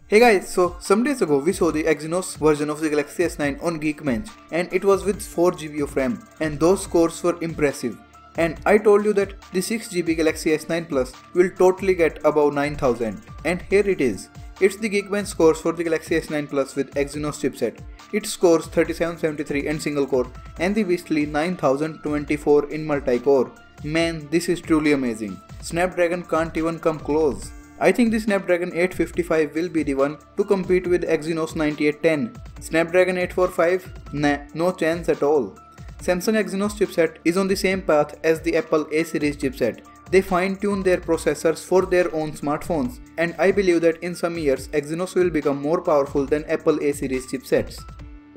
Hey guys, so some days ago we saw the Exynos version of the Galaxy S9 on Geekbench and it was with 4GB of RAM and those scores were impressive. And I told you that the 6GB Galaxy S9 Plus will totally get above 9000 and here it is. It's the Geekbench scores for the Galaxy S9 Plus with Exynos chipset. It scores 3773 in single core and the beastly 9024 in multi-core. Man, this is truly amazing. Snapdragon can't even come close. I think the Snapdragon 855 will be the one to compete with Exynos 9810. Snapdragon 845? Nah, no chance at all. Samsung Exynos chipset is on the same path as the Apple A series chipset. They fine-tune their processors for their own smartphones, and I believe that in some years Exynos will become more powerful than Apple A series chipsets.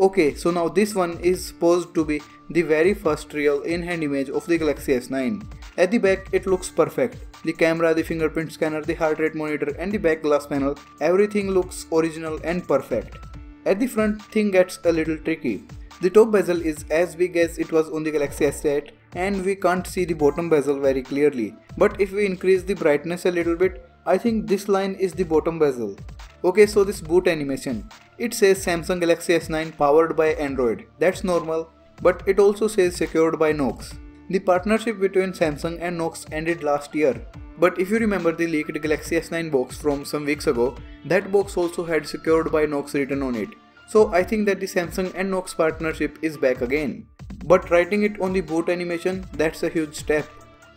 Okay, so now this one is supposed to be the very first real in-hand image of the Galaxy S9. At the back it looks perfect. The camera, the fingerprint scanner, the heart rate monitor and the back glass panel, everything looks original and perfect. At the front, thing gets a little tricky. The top bezel is as big as it was on the Galaxy S8 and we can't see the bottom bezel very clearly. But if we increase the brightness a little bit, I think this line is the bottom bezel. Okay, so this boot animation. It says Samsung Galaxy S9 powered by Android. That's normal. But it also says secured by Knox. The partnership between Samsung and Knox ended last year. But if you remember the leaked Galaxy S9 box from some weeks ago, that box also had secured by Knox written on it. So I think that the Samsung and Knox partnership is back again. But writing it on the boot animation, that's a huge step.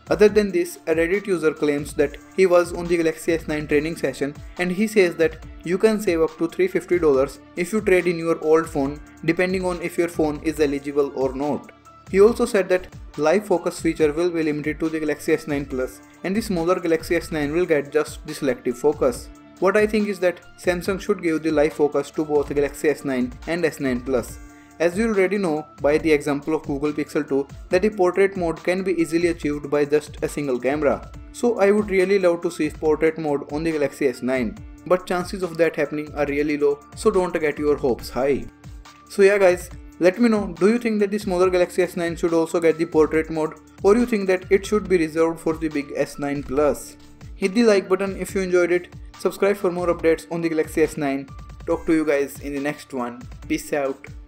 Other than this, a Reddit user claims that he was on the Galaxy S9 training session and he says that you can save up to $350 if you trade in your old phone depending on if your phone is eligible or not. He also said that live focus feature will be limited to the Galaxy S9 Plus and the smaller Galaxy S9 will get just the selective focus. What I think is that Samsung should give the live focus to both Galaxy S9 and S9 Plus. As you already know by the example of Google Pixel 2 that the portrait mode can be easily achieved by just a single camera. So I would really love to see portrait mode on the Galaxy S9. But chances of that happening are really low, so don't get your hopes high. So yeah guys, let me know, do you think that the smaller Galaxy S9 should also get the portrait mode or you think that it should be reserved for the big S9 Plus? Hit the like button if you enjoyed it, subscribe for more updates on the Galaxy S9. Talk to you guys in the next one. Peace out.